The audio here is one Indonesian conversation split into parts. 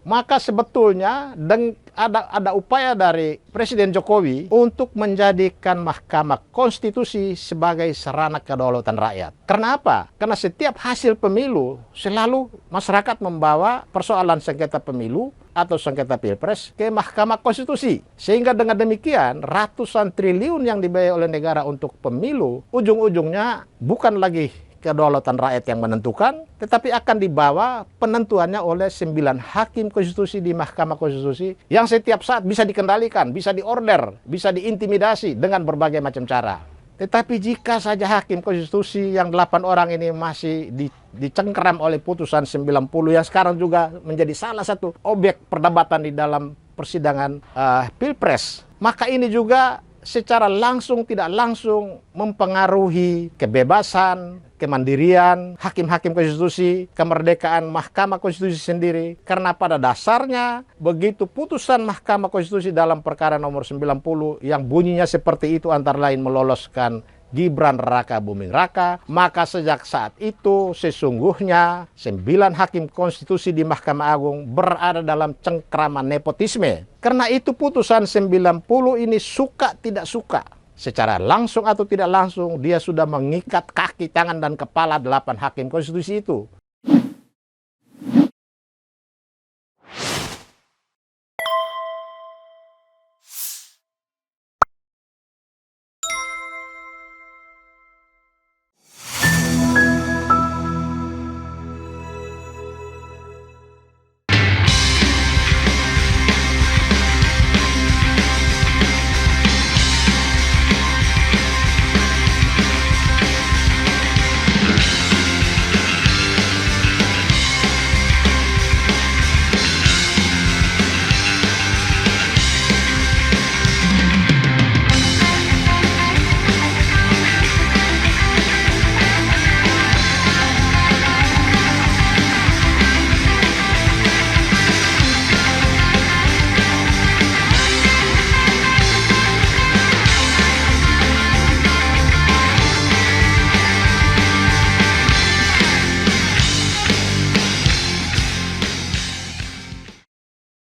Maka sebetulnya ada upaya dari Presiden Jokowi untuk menjadikan Mahkamah Konstitusi sebagai sarana kedaulatan rakyat. Kenapa? Karena setiap hasil pemilu selalu masyarakat membawa persoalan sengketa pemilu atau sengketa pilpres ke Mahkamah Konstitusi. Sehingga dengan demikian ratusan triliun yang dibayar oleh negara untuk pemilu ujung-ujungnya bukan lagi kedaulatan rakyat yang menentukan, tetapi akan dibawa penentuannya oleh 9 hakim konstitusi di Mahkamah Konstitusi yang setiap saat bisa dikendalikan, bisa diorder, bisa diintimidasi dengan berbagai macam cara. Tetapi jika saja hakim konstitusi yang 8 orang ini masih dicengkeram oleh putusan 90 yang sekarang juga menjadi salah satu objek perdebatan di dalam persidangan pilpres, maka ini juga secara langsung tidak langsung mempengaruhi kebebasan, kemandirian hakim-hakim konstitusi, kemerdekaan Mahkamah Konstitusi sendiri. Karena pada dasarnya begitu putusan Mahkamah Konstitusi dalam perkara nomor 90 yang bunyinya seperti itu antara lain meloloskan Gibran Raka Buming Raka, maka sejak saat itu sesungguhnya 9 hakim konstitusi di Mahkamah Agung berada dalam cengkraman nepotisme. Karena itu putusan 90 ini suka tidak suka, secara langsung atau tidak langsung dia sudah mengikat kaki, tangan, dan kepala 8 hakim konstitusi itu.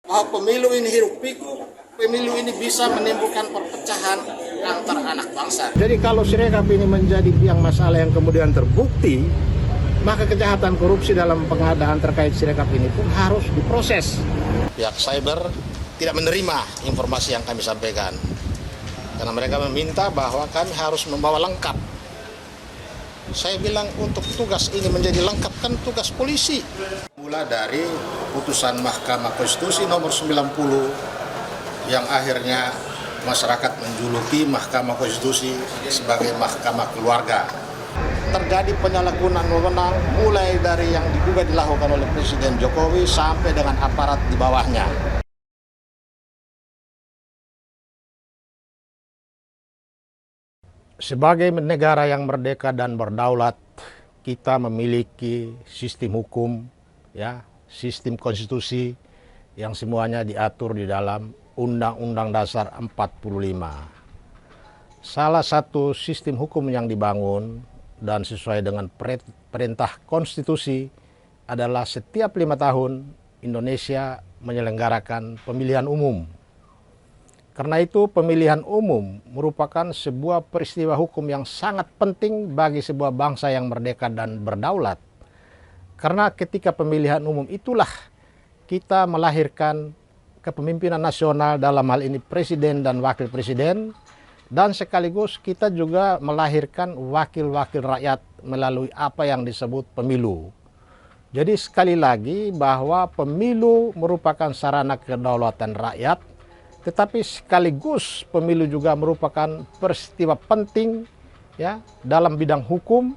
Bahwa pemilu ini hiruk pikuk, pemilu ini bisa menimbulkan perpecahan antar anak bangsa. Jadi kalau Sirekap ini menjadi yang masalah yang kemudian terbukti, maka kejahatan korupsi dalam pengadaan terkait Sirekap ini pun harus diproses. Pihak cyber tidak menerima informasi yang kami sampaikan, karena mereka meminta bahwa kami harus membawa lengkap. Saya bilang untuk tugas ini menjadi lengkap kan tugas polisi. Mulai dari putusan Mahkamah Konstitusi nomor 90 yang akhirnya masyarakat menjuluki Mahkamah Konstitusi sebagai Mahkamah Keluarga. Terjadi penyalahgunaan wewenang mulai dari yang diduga dilakukan oleh Presiden Jokowi sampai dengan aparat di bawahnya. Sebagai negara yang merdeka dan berdaulat, kita memiliki sistem hukum, ya, sistem konstitusi yang semuanya diatur di dalam Undang-Undang Dasar 45. Salah satu sistem hukum yang dibangun dan sesuai dengan perintah konstitusi adalah setiap 5 tahun Indonesia menyelenggarakan pemilihan umum. Karena itu pemilihan umum merupakan sebuah peristiwa hukum yang sangat penting bagi sebuah bangsa yang merdeka dan berdaulat. Karena ketika pemilihan umum itulah kita melahirkan kepemimpinan nasional, dalam hal ini presiden dan wakil presiden, dan sekaligus kita juga melahirkan wakil-wakil rakyat melalui apa yang disebut pemilu. Jadi sekali lagi bahwa pemilu merupakan sarana kedaulatan rakyat, tetapi sekaligus pemilu juga merupakan peristiwa penting, ya, dalam bidang hukum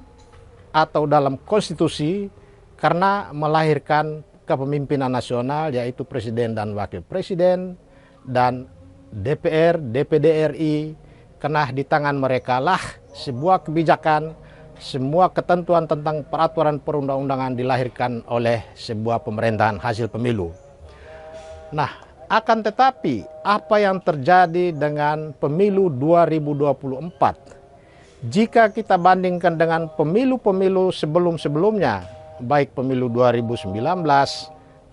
atau dalam konstitusi, karena melahirkan kepemimpinan nasional yaitu presiden dan wakil presiden dan DPR, DPD RI, karena di tangan mereka lah sebuah kebijakan, semua ketentuan tentang peraturan perundang-undangan dilahirkan oleh sebuah pemerintahan hasil pemilu. Nah, akan tetapi apa yang terjadi dengan pemilu 2024 jika kita bandingkan dengan pemilu-pemilu sebelum-sebelumnya, baik pemilu 2019,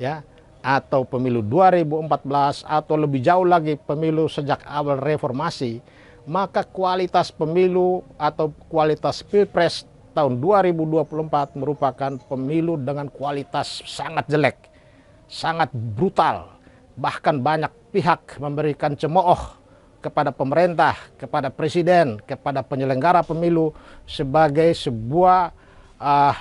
ya, atau pemilu 2014 atau lebih jauh lagi pemilu sejak awal reformasi, maka kualitas pemilu atau kualitas pilpres tahun 2024 merupakan pemilu dengan kualitas sangat jelek, sangat brutal. Bahkan banyak pihak memberikan cemooh kepada pemerintah, kepada presiden, kepada penyelenggara pemilu sebagai sebuah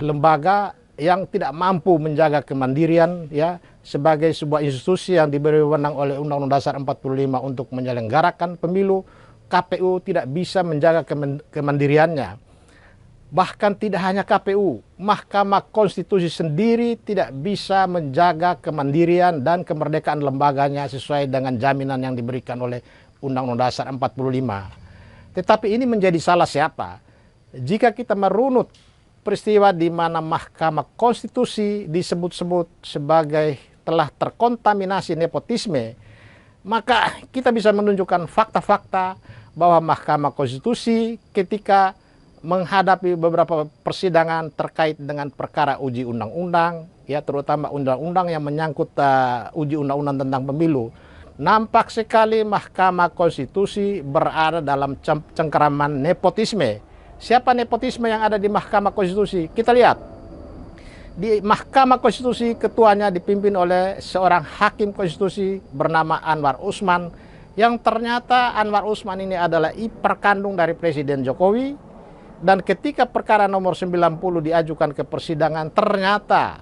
lembaga yang tidak mampu menjaga kemandirian, ya, sebagai sebuah institusi yang diberi wewenang oleh Undang-Undang Dasar 45 untuk menyelenggarakan pemilu. KPU tidak bisa menjaga kemandiriannya. Bahkan tidak hanya KPU, Mahkamah Konstitusi sendiri tidak bisa menjaga kemandirian dan kemerdekaan lembaganya sesuai dengan jaminan yang diberikan oleh Undang-Undang Dasar 45. Tetapi ini menjadi salah siapa? Jika kita merunut peristiwa di mana Mahkamah Konstitusi disebut-sebut sebagai telah terkontaminasi nepotisme, maka kita bisa menunjukkan fakta-fakta bahwa Mahkamah Konstitusi ketika menghadapi beberapa persidangan terkait dengan perkara uji undang-undang, ya, terutama undang-undang yang menyangkut uji undang-undang tentang pemilu, nampak sekali Mahkamah Konstitusi berada dalam cengkeraman nepotisme. Siapa nepotisme yang ada di Mahkamah Konstitusi? Kita lihat. Di Mahkamah Konstitusi ketuanya dipimpin oleh seorang hakim konstitusi bernama Anwar Usman, yang ternyata Anwar Usman ini adalah ipar kandung dari Presiden Jokowi. Dan ketika perkara nomor 90 diajukan ke persidangan, ternyata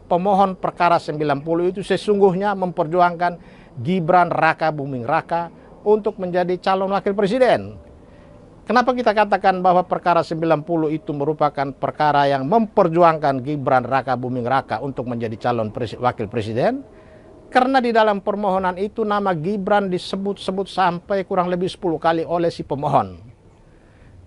pemohon perkara 90 itu sesungguhnya memperjuangkan Gibran Raka Buming Raka untuk menjadi calon wakil presiden. Kenapa kita katakan bahwa perkara 90 itu merupakan perkara yang memperjuangkan Gibran Raka Buming Raka untuk menjadi calon wakil presiden? Karena di dalam permohonan itu nama Gibran disebut-sebut sampai kurang lebih 10 kali oleh si pemohon.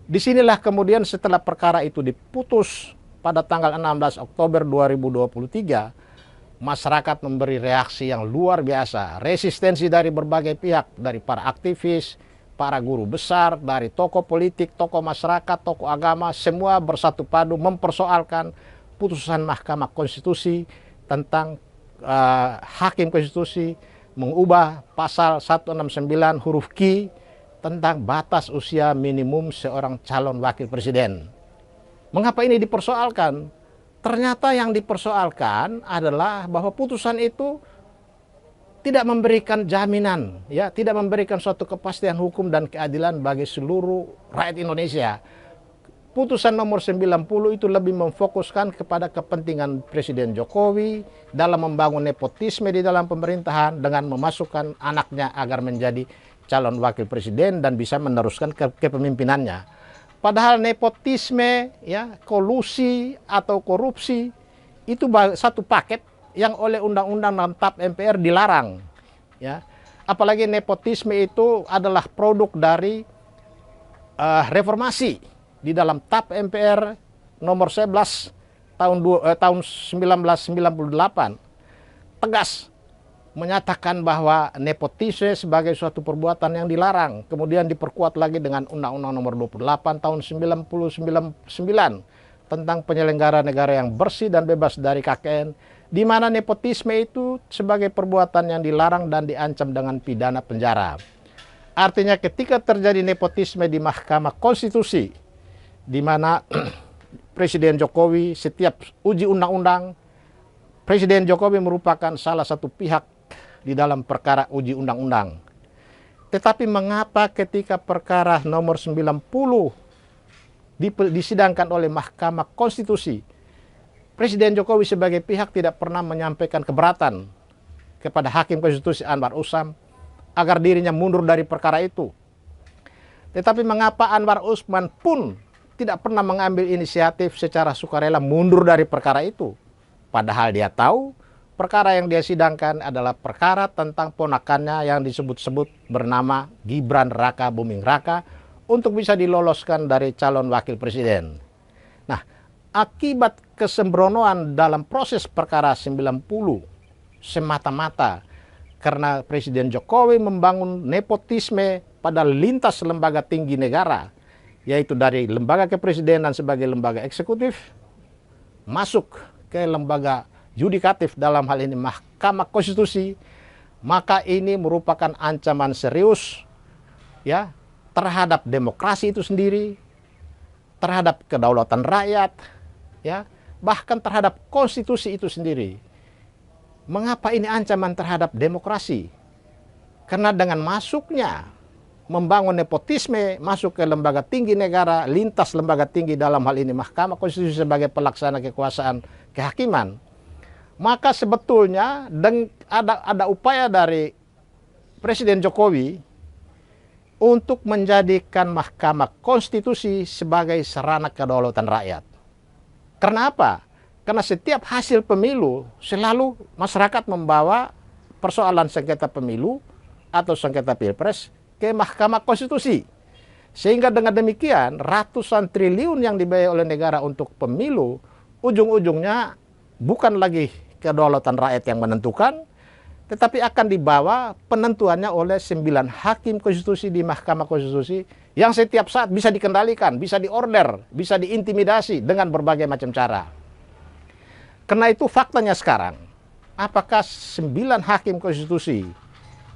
Disinilah kemudian setelah perkara itu diputus pada tanggal 16 Oktober 2023, masyarakat memberi reaksi yang luar biasa. Resistensi dari berbagai pihak, dari para aktivis, para guru besar, dari tokoh politik, tokoh masyarakat, tokoh agama, semua bersatu padu mempersoalkan putusan Mahkamah Konstitusi tentang hakim konstitusi mengubah pasal 169 huruf Q tentang batas usia minimum seorang calon wakil presiden. Mengapa ini dipersoalkan? Ternyata yang dipersoalkan adalah bahwa putusan itu tidak memberikan jaminan, ya, tidak memberikan suatu kepastian hukum dan keadilan bagi seluruh rakyat Indonesia. Putusan nomor 90 itu lebih memfokuskan kepada kepentingan Presiden Jokowi dalam membangun nepotisme di dalam pemerintahan dengan memasukkan anaknya agar menjadi calon wakil presiden dan bisa meneruskan kepemimpinannya. Padahal nepotisme, ya, kolusi atau korupsi itu satu paket yang oleh undang-undang dan TAP MPR dilarang, ya. Apalagi nepotisme itu adalah produk dari reformasi di dalam TAP MPR nomor 11 tahun 1998 tegas menyatakan bahwa nepotisme sebagai suatu perbuatan yang dilarang. Kemudian diperkuat lagi dengan Undang-Undang nomor 28 tahun 1999 tentang penyelenggara negara yang bersih dan bebas dari KKN, di mana nepotisme itu sebagai perbuatan yang dilarang dan diancam dengan pidana penjara. Artinya ketika terjadi nepotisme di Mahkamah Konstitusi, di mana Presiden Jokowi setiap uji undang-undang, Presiden Jokowi merupakan salah satu pihak di dalam perkara uji undang-undang. Tetapi mengapa ketika perkara nomor 90 disidangkan oleh Mahkamah Konstitusi, Presiden Jokowi sebagai pihak tidak pernah menyampaikan keberatan kepada Hakim Konstitusi Anwar Usman agar dirinya mundur dari perkara itu? Tetapi mengapa Anwar Usman pun tidak pernah mengambil inisiatif secara sukarela mundur dari perkara itu? Padahal dia tahu perkara yang dia sidangkan adalah perkara tentang ponakannya yang disebut-sebut bernama Gibran Raka Buming Raka untuk bisa diloloskan dari calon wakil presiden. Nah, akibat kesembronoan dalam proses perkara 90 semata-mata karena Presiden Jokowi membangun nepotisme pada lintas lembaga tinggi negara, yaitu dari lembaga kepresidenan sebagai lembaga eksekutif, masuk ke lembaga yudikatif dalam hal ini Mahkamah Konstitusi, maka ini merupakan ancaman serius ya terhadap demokrasi itu sendiri, terhadap kedaulatan rakyat, ya, bahkan terhadap konstitusi itu sendiri. Mengapa ini ancaman terhadap demokrasi? Karena dengan masuknya membangun nepotisme masuk ke lembaga tinggi negara, lintas lembaga tinggi dalam hal ini Mahkamah Konstitusi sebagai pelaksana kekuasaan kehakiman, maka sebetulnya ada upaya dari Presiden Jokowi untuk menjadikan Mahkamah Konstitusi sebagai sarana kedaulatan rakyat. Karena apa? Karena setiap hasil pemilu selalu masyarakat membawa persoalan sengketa pemilu atau sengketa pilpres ke Mahkamah Konstitusi. Sehingga dengan demikian ratusan triliun yang dibayar oleh negara untuk pemilu ujung-ujungnya bukan lagi kedaulatan rakyat yang menentukan, tetapi akan dibawa penentuannya oleh 9 hakim konstitusi di Mahkamah Konstitusi yang setiap saat bisa dikendalikan, bisa diorder, bisa diintimidasi dengan berbagai macam cara. Karena itu faktanya sekarang, apakah 9 hakim konstitusi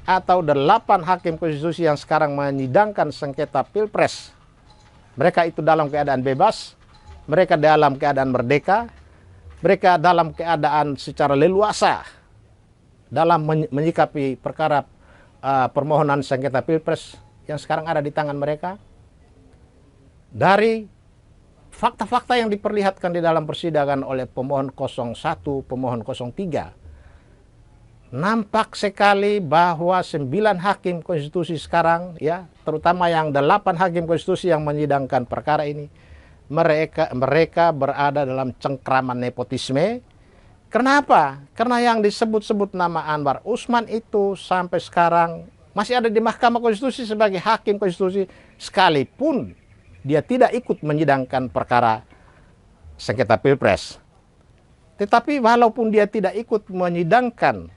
atau 8 hakim konstitusi yang sekarang menyidangkan sengketa pilpres, mereka itu dalam keadaan bebas, mereka dalam keadaan merdeka, mereka dalam keadaan secara leluasa dalam menyikapi perkara permohonan sengketa pilpres yang sekarang ada di tangan mereka? Dari fakta-fakta yang diperlihatkan di dalam persidangan oleh pemohon 01, pemohon 03, nampak sekali bahwa 9 hakim konstitusi sekarang, ya, terutama yang 8 hakim konstitusi yang menyidangkan perkara ini, mereka berada dalam cengkraman nepotisme. Kenapa? Karena yang disebut-sebut nama Anwar Usman itu sampai sekarang masih ada di Mahkamah Konstitusi sebagai hakim konstitusi, sekalipun dia tidak ikut menyidangkan perkara sengketa pilpres. Tetapi walaupun dia tidak ikut menyidangkan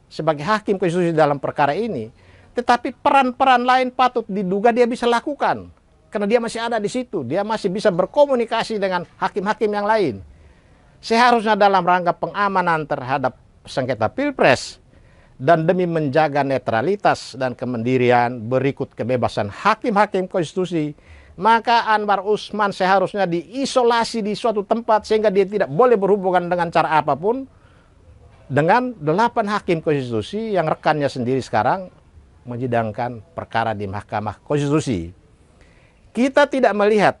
sebagai hakim konstitusi dalam perkara ini, tetapi peran-peran lain patut diduga dia bisa lakukan. Karena dia masih ada di situ, dia masih bisa berkomunikasi dengan hakim-hakim yang lain. Seharusnya dalam rangka pengamanan terhadap sengketa pilpres dan demi menjaga netralitas dan kemandirian berikut kebebasan hakim-hakim konstitusi, maka Anwar Usman seharusnya diisolasi di suatu tempat sehingga dia tidak boleh berhubungan dengan cara apapun dengan 8 hakim konstitusi yang rekannya sendiri sekarang menyidangkan perkara di Mahkamah Konstitusi. Kita tidak melihat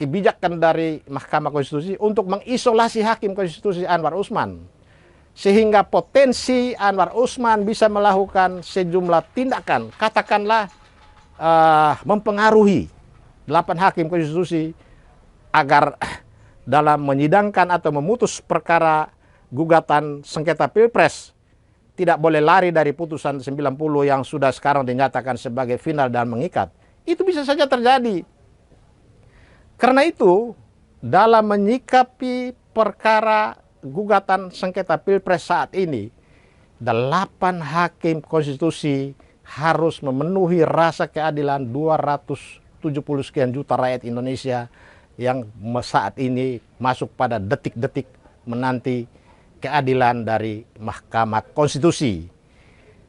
kebijakan dari Mahkamah Konstitusi untuk mengisolasi hakim konstitusi Anwar Usman, sehingga potensi Anwar Usman bisa melakukan sejumlah tindakan, katakanlah mempengaruhi 8 hakim konstitusi agar dalam menyidangkan atau memutus perkara gugatan sengketa pilpres tidak boleh lari dari putusan 90 yang sudah sekarang dinyatakan sebagai final dan mengikat. Itu bisa saja terjadi. Karena itu, dalam menyikapi perkara gugatan sengketa pilpres saat ini, 8 hakim konstitusi harus memenuhi rasa keadilan 270 sekian juta rakyat Indonesia yang saat ini masuk pada detik-detik menanti keadilan dari Mahkamah Konstitusi.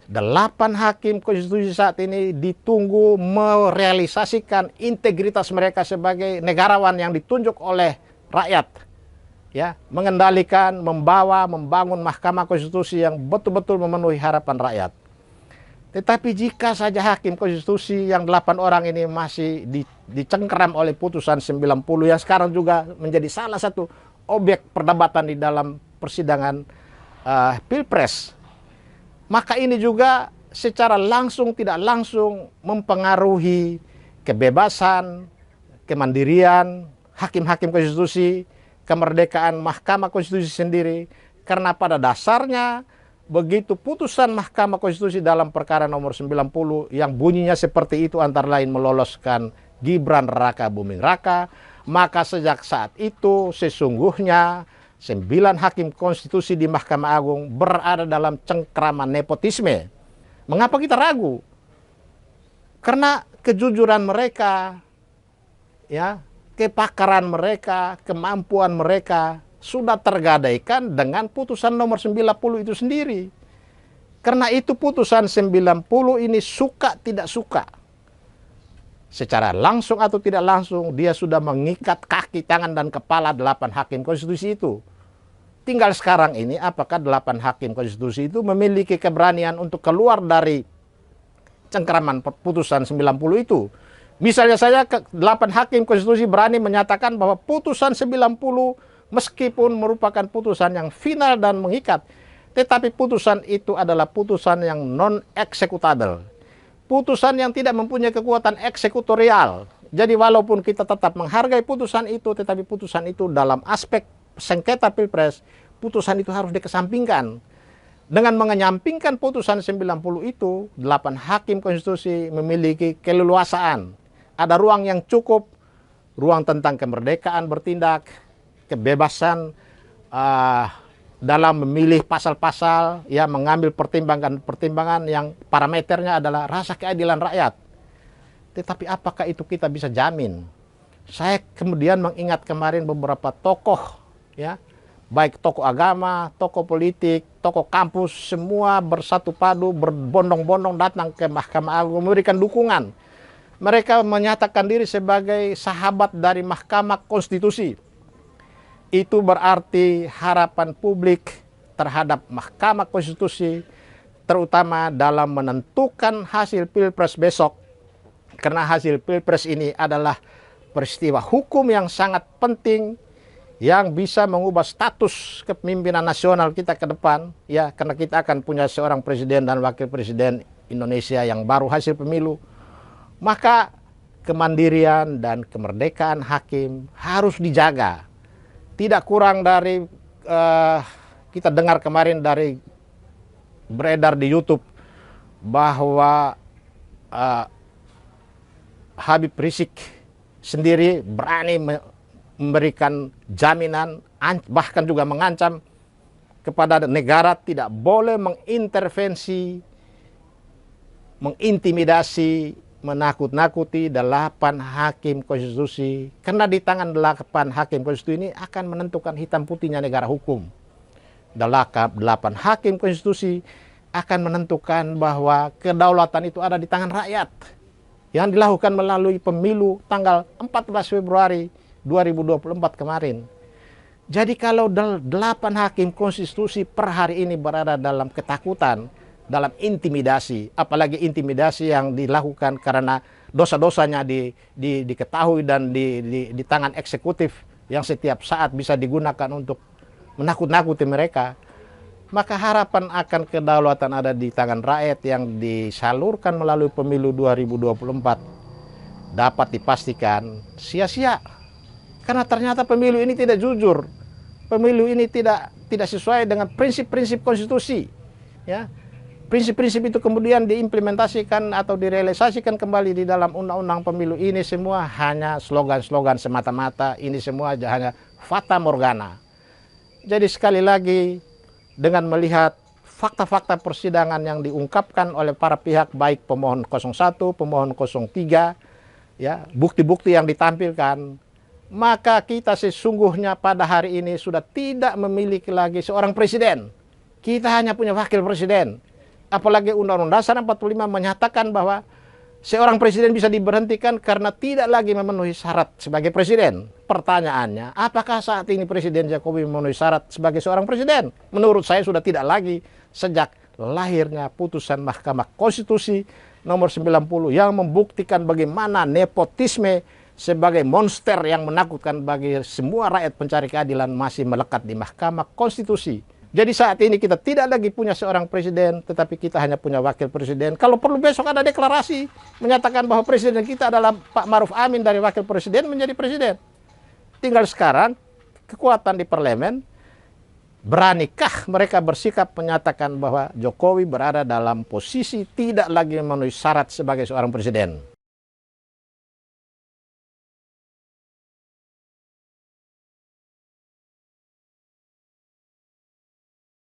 8 hakim konstitusi saat ini ditunggu merealisasikan integritas mereka sebagai negarawan yang ditunjuk oleh rakyat, ya, mengendalikan, membangun Mahkamah Konstitusi yang betul-betul memenuhi harapan rakyat. Tetapi jika saja hakim konstitusi yang 8 orang ini masih dicengkeram oleh putusan 90 yang sekarang juga menjadi salah satu objek perdebatan di dalam persidangan pilpres, maka ini juga secara langsung tidak langsung mempengaruhi kebebasan, kemandirian hakim-hakim konstitusi, kemerdekaan Mahkamah Konstitusi sendiri. Karena pada dasarnya begitu putusan Mahkamah Konstitusi dalam perkara nomor 90 yang bunyinya seperti itu antara lain meloloskan Gibran Raka Buming Raka, maka sejak saat itu sesungguhnya 9 hakim konstitusi di Mahkamah Agung berada dalam cengkraman nepotisme. Mengapa kita ragu? Karena kejujuran mereka, ya, kepakaran mereka, kemampuan mereka sudah tergadaikan dengan putusan nomor 90 itu sendiri. Karena itu putusan 90 ini suka tidak suka, secara langsung atau tidak langsung, dia sudah mengikat kaki, tangan, dan kepala 8 hakim konstitusi itu. Tinggal sekarang ini apakah 8 hakim konstitusi itu memiliki keberanian untuk keluar dari cengkeraman putusan 90 itu. Misalnya saja 8 hakim konstitusi berani menyatakan bahwa putusan 90 meskipun merupakan putusan yang final dan mengikat, tetapi putusan itu adalah putusan yang non-executable. Putusan yang tidak mempunyai kekuatan eksekutorial. Jadi walaupun kita tetap menghargai putusan itu, tetapi putusan itu dalam aspek sengketa pilpres, putusan itu harus dikesampingkan. Dengan mengenyampingkan putusan 90 itu, 8 hakim konstitusi memiliki keleluasaan. Ada ruang yang cukup, ruang tentang kemerdekaan bertindak, kebebasan dalam memilih pasal-pasal, ya, mengambil pertimbangan yang parameternya adalah rasa keadilan rakyat. Tetapi apakah itu kita bisa jamin? Saya kemudian mengingat kemarin beberapa tokoh, ya, baik tokoh agama, tokoh politik, tokoh kampus, semua bersatu padu, berbondong-bondong datang ke Mahkamah Agung memberikan dukungan. Mereka menyatakan diri sebagai sahabat dari Mahkamah Konstitusi. Itu berarti harapan publik terhadap Mahkamah Konstitusi, terutama dalam menentukan hasil Pilpres besok. Karena hasil Pilpres ini adalah peristiwa hukum yang sangat penting yang bisa mengubah status kepemimpinan nasional kita ke depan, ya, karena kita akan punya seorang presiden dan wakil presiden Indonesia yang baru hasil pemilu. Maka kemandirian dan kemerdekaan hakim harus dijaga. Tidak kurang dari kita dengar kemarin dari beredar di YouTube bahwa Habib Rizik sendiri berani memberikan jaminan, bahkan juga mengancam kepada negara tidak boleh mengintervensi, mengintimidasi, menakut-nakuti 8 hakim konstitusi. Karena di tangan 8 hakim konstitusi ini akan menentukan hitam putihnya negara hukum. 8 hakim konstitusi akan menentukan bahwa kedaulatan itu ada di tangan rakyat, yang dilakukan melalui pemilu tanggal 14 Februari 2024 kemarin. Jadi kalau 8 hakim konstitusi per hari ini berada dalam ketakutan, dalam intimidasi, apalagi intimidasi yang dilakukan karena dosa-dosanya diketahui dan di tangan eksekutif yang setiap saat bisa digunakan untuk menakut-nakuti mereka, maka harapan akan kedaulatan ada di tangan rakyat yang disalurkan melalui pemilu 2024 dapat dipastikan sia-sia. Karena ternyata pemilu ini tidak jujur. Pemilu ini tidak sesuai dengan prinsip-prinsip konstitusi, ya. Prinsip-prinsip itu kemudian diimplementasikan atau direalisasikan kembali di dalam undang-undang pemilu. Ini semua hanya slogan-slogan semata-mata, ini semua hanya fata morgana. Jadi sekali lagi, dengan melihat fakta-fakta persidangan yang diungkapkan oleh para pihak, baik pemohon 01, pemohon 03, ya, bukti-bukti yang ditampilkan, maka kita sesungguhnya pada hari ini sudah tidak memiliki lagi seorang presiden. Kita hanya punya wakil presiden. Apalagi Undang-Undang Dasar 45 menyatakan bahwa seorang presiden bisa diberhentikan karena tidak lagi memenuhi syarat sebagai presiden. Pertanyaannya, apakah saat ini Presiden Jokowi memenuhi syarat sebagai seorang presiden? Menurut saya sudah tidak lagi sejak lahirnya putusan Mahkamah Konstitusi nomor 90 yang membuktikan bagaimana nepotisme sebagai monster yang menakutkan bagi semua rakyat pencari keadilan masih melekat di Mahkamah Konstitusi. Jadi saat ini kita tidak lagi punya seorang presiden, tetapi kita hanya punya wakil presiden. Kalau perlu besok ada deklarasi menyatakan bahwa presiden kita adalah Pak Maruf Amin dari wakil presiden menjadi presiden. Tinggal sekarang kekuatan di parlemen, beranikah mereka bersikap menyatakan bahwa Jokowi berada dalam posisi tidak lagi memenuhi syarat sebagai seorang presiden.